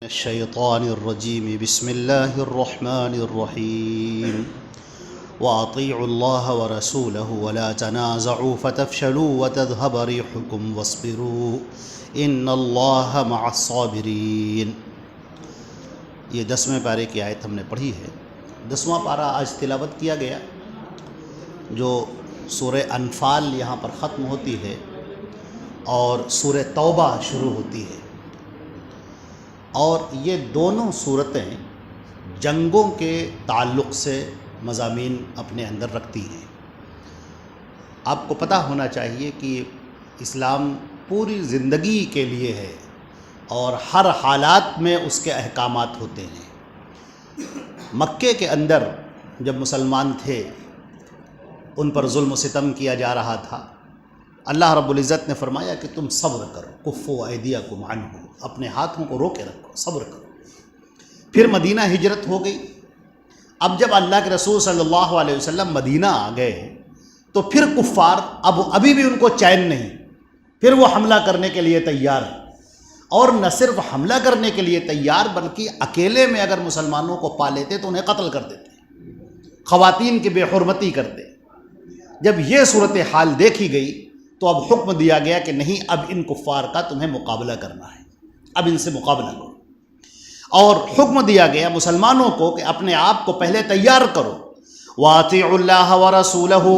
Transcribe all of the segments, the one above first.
الشیطان الرجیم بسم اللہ الرحمن الرحیم وَأَطِيعُوا اللَّهَ وَرَسُولَهُ وَلَا تَنَازَعُوا فَتَفْشَلُوا وَتَذْهَبَ رِيحُكُمْ وَاصْبِرُوا إِنَّ اللَّهَ مَعَ الصَّابِرِينَ۔ یہ 10ویں پارے کی آیت ہم نے پڑھی ہے۔ 10واں پارہ آج تلاوت کیا گیا، جو سورہ انفال یہاں پر ختم ہوتی ہے اور سورہ توبہ شروع ہوتی ہے، اور یہ دونوں صورتیں جنگوں کے تعلق سے مضامین اپنے اندر رکھتی ہیں۔ آپ کو پتہ ہونا چاہیے کہ اسلام پوری زندگی کے لیے ہے اور ہر حالات میں اس کے احکامات ہوتے ہیں۔ مکے کے اندر جب مسلمان تھے، ان پر ظلم و ستم کیا جا رہا تھا، اللہ رب العزت نے فرمایا کہ تم صبر کرو، کفوا ایدیکم عنہ، اپنے ہاتھوں کو روکے رکھو، صبر کرو۔ پھر مدینہ ہجرت ہو گئی۔ اب جب اللہ کے رسول صلی اللہ علیہ وسلم مدینہ آ گئے تو پھر کفار ابھی بھی ان کو چین نہیں، پھر وہ حملہ کرنے کے لیے تیار ہیں، اور نہ صرف حملہ کرنے کے لیے تیار بلکہ اکیلے میں اگر مسلمانوں کو پا لیتے تو انہیں قتل کر دیتے، خواتین کی بے حرمتی کرتے۔ جب یہ صورتحال دیکھی گئی تو اب حکم دیا گیا کہ نہیں، اب ان کفار کا تمہیں مقابلہ کرنا ہے، اب ان سے مقابلہ کرو، اور حکم دیا گیا مسلمانوں کو کہ اپنے آپ کو پہلے تیار کرو۔ وَأَطِيعُوا اللَّهَ وَرَسُولَهُ،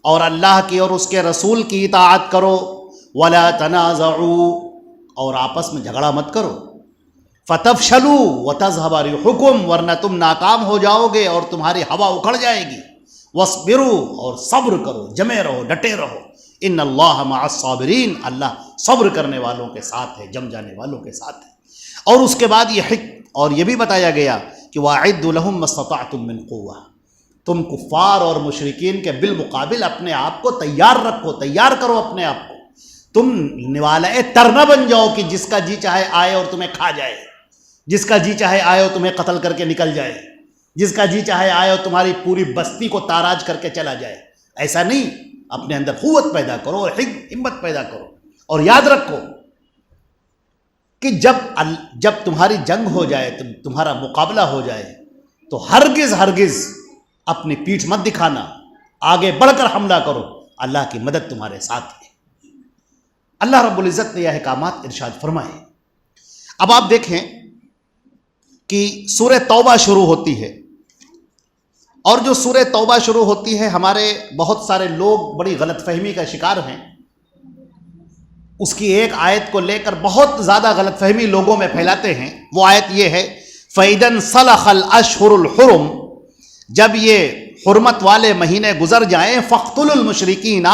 اور اللہ کی اور اس کے رسول کی اطاعت کرو۔ وَلَا تَنَازَعُوا، اور آپس میں جھگڑا مت کرو۔ فَتَفْشَلُوا وَتَذْهَبَ رِيحُكُمْ، ورنہ تم ناکام ہو جاؤ گے اور تمہاری ہوا اکھڑ جائے گی۔ وَاصْبِرُوا، اور صبر کرو، جمے رہو، ڈٹے رہو۔ ان اللہ مع الصابرین، اللہ صبر کرنے والوں کے ساتھ ہے، جم جانے والوں کے ساتھ ہے۔ اور اس کے بعد یہ بھی بتایا گیا کہ وَأَعِدُّوا لَهُم مَّا اسْتَطَعْتُم مِّن قُوَّةٍ، تم کفار اور مشرکین کے بالمقابل اپنے آپ کو تیار رکھو، تیار کرو اپنے آپ کو۔ تم نوالۂ تر نہ بن جاؤ کہ جس کا جی چاہے آئے اور تمہیں کھا جائے، جس کا جی چاہے آئے اور تمہیں قتل کر کے نکل جائے، جس کا جی چاہے آئے اور تمہاری پوری بستی کو تاراج کر کے چلا جائے۔ ایسا نہیں، اپنے اندر قوت پیدا کرو اور ہمت پیدا کرو، اور یاد رکھو کہ جب تمہاری جنگ ہو جائے، تمہارا مقابلہ ہو جائے، تو ہرگز اپنی پیٹھ مت دکھانا، آگے بڑھ کر حملہ کرو، اللہ کی مدد تمہارے ساتھ ہے۔ اللہ رب العزت نے یہ احکامات ارشاد فرمائے۔ اب آپ دیکھیں کہ سورہ توبہ شروع ہوتی ہے، اور جو سورہ توبہ شروع ہوتی ہے، ہمارے بہت سارے لوگ بڑی غلط فہمی کا شکار ہیں۔ اس کی ایک آیت کو لے کر بہت زیادہ غلط فہمی لوگوں میں پھیلاتے ہیں۔ وہ آیت یہ ہے، فَإِذَا انْسَلَخَ الْأَشْهُرُ الْحُرُمُ، جب یہ حرمت والے مہینے گزر جائیں، فَاقْتُلُوا الْمُشْرِكِينَ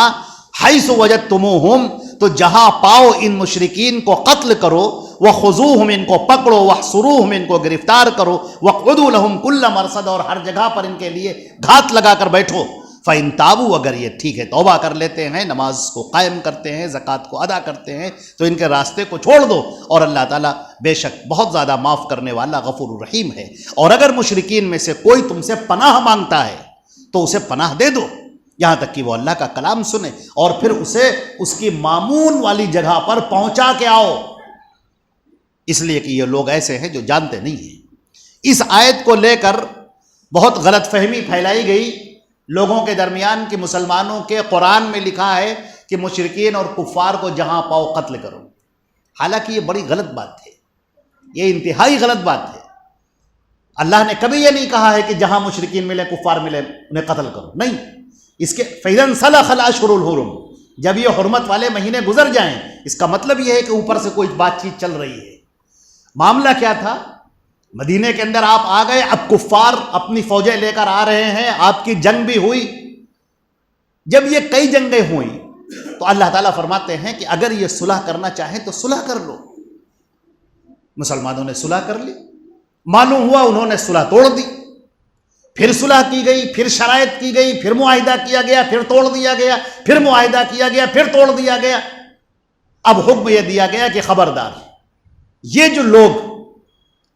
حَيْثُ وَجَدْتُمُوهُمْ، تو جہاں پاؤ ان مشرکین کو قتل کرو، وَخُذُوهُمْ، ان کو پکڑو، وَاحْصُرُوهُمْ، ان کو گرفتار کرو، وَاقْعُدُوا لَهُمْ كُلَّ مَرْصَدٍ، اور ہر جگہ پر ان کے لیے گھات لگا کر بیٹھو۔ فَإِن تَابُوا، اگر یہ ٹھیک ہے، توبہ کر لیتے ہیں، نماز کو قائم کرتے ہیں، زکوٰۃ کو ادا کرتے ہیں، تو ان کے راستے کو چھوڑ دو، اور اللہ تعالیٰ بے شک بہت زیادہ معاف کرنے والا غفور الرحیم ہے۔ اور اگر مشرکین میں سے کوئی تم سے پناہ مانگتا ہے تو اسے پناہ دے دو، یہاں تک کہ وہ اللہ کا کلام سنے، اور پھر اسے اس کی مامون والی جگہ پر پہنچا کے آؤ، اس لیے کہ یہ لوگ ایسے ہیں جو جانتے نہیں ہیں۔ اس آیت کو لے کر بہت غلط فہمی پھیلائی گئی لوگوں کے درمیان کہ مسلمانوں کے قرآن میں لکھا ہے کہ مشرکین اور کفار کو جہاں پاؤ قتل کرو۔ حالانکہ یہ بڑی غلط بات ہے، یہ انتہائی غلط بات ہے۔ اللہ نے کبھی یہ نہیں کہا ہے کہ جہاں مشرکین ملے، کفار ملے، انہیں قتل کرو، نہیں۔ اس کے فَإِذَا انْسَلَخَ الْأَشْهُرُ الْحُرُمُ، جب یہ حرمت والے مہینے گزر جائیں، اس کا مطلب یہ ہے کہ اوپر سے کوئی بات چیت چل رہی ہے۔ معاملہ کیا تھا؟ مدینہ کے اندر آپ آ گئے، اب کفار اپنی فوجیں لے کر آ رہے ہیں، آپ کی جنگ بھی ہوئی۔ جب یہ کئی جنگیں ہوئیں تو اللہ تعالیٰ فرماتے ہیں کہ اگر یہ صلح کرنا چاہیں تو صلح کر لو۔ مسلمانوں نے صلح کر لی، معلوم ہوا انہوں نے صلح توڑ دی، پھر صلح کی گئی، پھر شرائط کی گئی، پھر معاہدہ کیا گیا، پھر توڑ دیا گیا، پھر معاہدہ کیا گیا، پھر توڑ دیا گیا۔ اب حکم یہ دیا گیا کہ خبردار، یہ جو لوگ،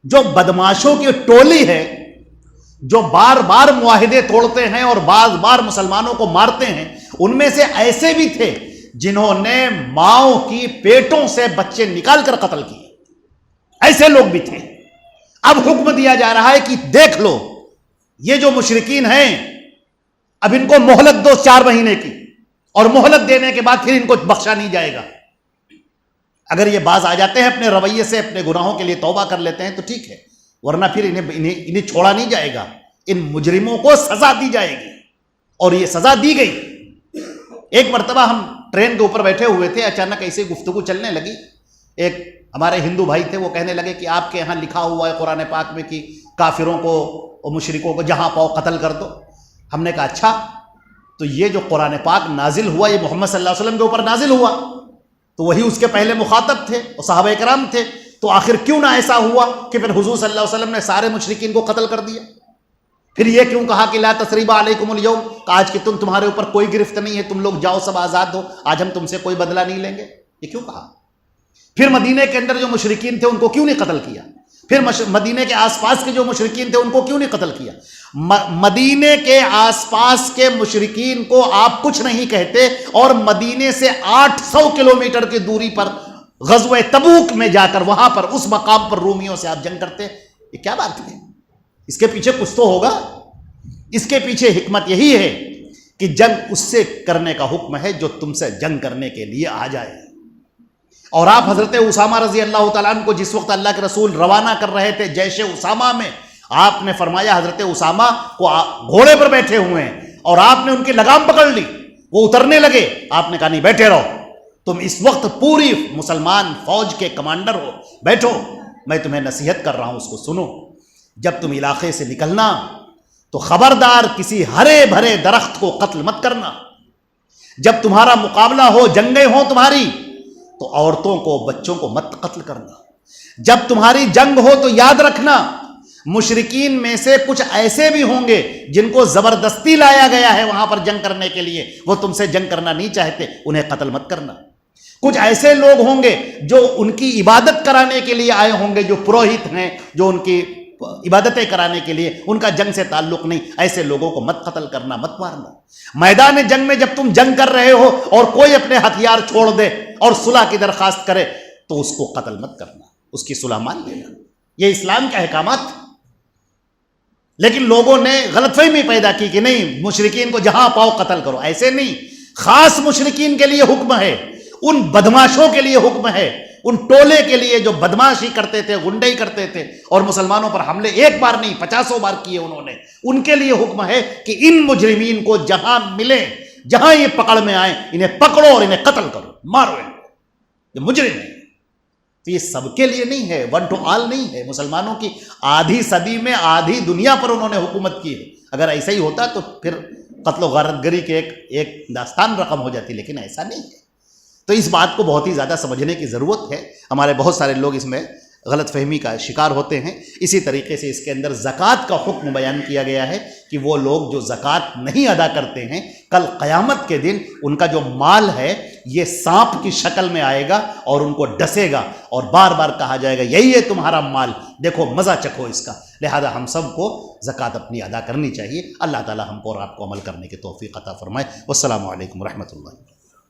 جو بدماشوں کی ٹولی ہے، جو بار بار معاہدے توڑتے ہیں اور بار مسلمانوں کو مارتے ہیں، ان میں سے ایسے بھی تھے جنہوں نے ماؤں کی پیٹوں سے بچے نکال کر قتل کیے، ایسے لوگ بھی تھے. اب حکم دیا جا رہا ہے کہ دیکھ لو یہ جو مشرکین ہیں اب ان کو مہلت دو 4 مہینے کی, اور مہلت دینے کے بعد پھر ان کو بخشا نہیں جائے گا. اگر یہ باز آ جاتے ہیں اپنے رویے سے, اپنے گناہوں کے لیے توبہ کر لیتے ہیں تو ٹھیک ہے, ورنہ پھر انہیں چھوڑا نہیں جائے گا. ان مجرموں کو سزا دی جائے گی, اور یہ سزا دی گئی. ایک مرتبہ ہم ٹرین کے اوپر بیٹھے ہوئے تھے, اچانک ایسے گفتگو چلنے لگی. ایک ہمارے ہندو بھائی تھے, وہ کہنے لگے کہ آپ کے یہاں لکھا ہوا ہے قرآن پاک میں کہ کافروں کو اور مشرکوں کو جہاں پاؤ قتل کر دو. ہم نے کہا اچھا, تو یہ جو قرآن پاک نازل ہوا یہ محمد صلی اللہ علیہ وسلم کے اوپر نازل ہوا, تو وہی اس کے پہلے مخاطب تھے اور صحابہ کرام تھے, تو آخر کیوں نہ ایسا ہوا کہ پھر حضور صلی اللہ علیہ وسلم نے سارے مشرکین کو قتل کر دیا؟ پھر یہ کیوں کہا کہ لا تثریب علیکم اليوم, آج کے تمہارے اوپر کوئی گرفت نہیں ہے, تم لوگ جاؤ سب آزاد ہو, آج ہم تم سے کوئی بدلہ نہیں لیں گے؟ یہ کیوں کہا؟ پھر مدینہ کے اندر جو مشرکین تھے ان کو کیوں نہیں قتل کیا؟ پھر مدینہ کے آس پاس کے جو مشرکین تھے ان کو کیوں نہیں قتل کیا؟ مدینہ کے آس پاس کے مشرکین کو آپ کچھ نہیں کہتے, اور مدینہ سے 800 کلومیٹر کی دوری پر غزوہ تبوک میں جا کر وہاں پر اس مقام پر رومیوں سے آپ جنگ کرتے. یہ کیا بات ہے؟ اس کے پیچھے کچھ تو ہوگا. اس کے پیچھے حکمت یہی ہے کہ جنگ اس سے کرنے کا حکم ہے جو تم سے جنگ کرنے کے لیے آ جائے. اور آپ حضرت اسامہ رضی اللہ تعالیٰ عنہ کو جس وقت اللہ کے رسول روانہ کر رہے تھے جیش اسامہ میں, آپ نے فرمایا حضرت اسامہ کو گھوڑے پر بیٹھے ہوئے ہیں, اور آپ نے ان کی لگام پکڑ لی, وہ اترنے لگے, آپ نے کہا نہیں بیٹھے رہو, تم اس وقت پوری مسلمان فوج کے کمانڈر ہو, بیٹھو, میں تمہیں نصیحت کر رہا ہوں, اس کو سنو. جب تم علاقے سے نکلنا تو خبردار کسی ہرے بھرے درخت کو قتل مت کرنا. جب تمہارا مقابلہ ہو, جنگیں ہوں تمہاری, تو عورتوں کو بچوں کو مت قتل کرنا. جب تمہاری جنگ ہو تو یاد رکھنا مشرکین میں سے کچھ ایسے بھی ہوں گے جن کو زبردستی لایا گیا ہے وہاں پر جنگ کرنے کے لیے, وہ تم سے جنگ کرنا نہیں چاہتے, انہیں قتل مت کرنا. کچھ ایسے لوگ ہوں گے جو ان کی عبادت کرانے کے لیے آئے ہوں گے, جو پروہت ہیں, جو ان کی عبادتیں کرانے کے لیے, ان کا جنگ سے تعلق نہیں, ایسے لوگوں کو مت قتل کرنا, مت مارنا. میدان جنگ میں جب تم جنگ کر رہے ہو اور کوئی اپنے ہتھیار چھوڑ دے اور صلح کی درخواست کرے تو اس کو قتل مت کرنا, اس کی صلح مان لینا. یہ اسلام کے احکامات. لیکن لوگوں نے غلط فہمی پیدا کی کہ نہیں مشرکین کو جہاں پاؤ قتل کرو. ایسے نہیں, خاص مشرکین کے لیے حکم ہے, ان بدماشوں کے لیے حکم ہے, ان ٹولے کے لیے جو بدماشی کرتے تھے, غنڈئی کرتے تھے اور مسلمانوں پر حملے ایک بار نہیں 50 بار کیے انہوں نے, ان کے لیے حکم ہے کہ ان مجرمین کو جہاں ملے, جہاں یہ پکڑ میں آئیں, انہیں پکڑو اور انہیں قتل کرو, مارو ان کو, یہ مجرم ہیں. تو یہ سب کے لیے نہیں ہے, ون ٹو آل نہیں ہے. مسلمانوں کی آدھی صدی میں آدھی دنیا پر انہوں نے حکومت کی ہے. اگر ایسا ہی ہوتا تو پھر قتل و غارت گری کے ایک داستان رقم ہو جاتی, لیکن ایسا نہیں ہے. تو اس بات کو بہت ہی زیادہ سمجھنے کی ضرورت ہے. ہمارے بہت سارے لوگ اس میں غلط فہمی کا شکار ہوتے ہیں. اسی طریقے سے اس کے اندر زکوٰۃ کا حکم بیان کیا گیا ہے کہ وہ لوگ جو زکوٰۃ نہیں ادا کرتے ہیں, کل قیامت کے دن ان کا جو مال ہے یہ سانپ کی شکل میں آئے گا اور ان کو ڈسے گا, اور بار بار کہا جائے گا یہی ہے تمہارا مال, دیکھو مزہ چکھو اس کا. لہذا ہم سب کو زکوٰۃ اپنی ادا کرنی چاہیے. اللہ تعالی ہم کو اور آپ کو عمل کرنے کی توفیق عطا فرمائے. والسلام علیکم ورحمۃ اللہ.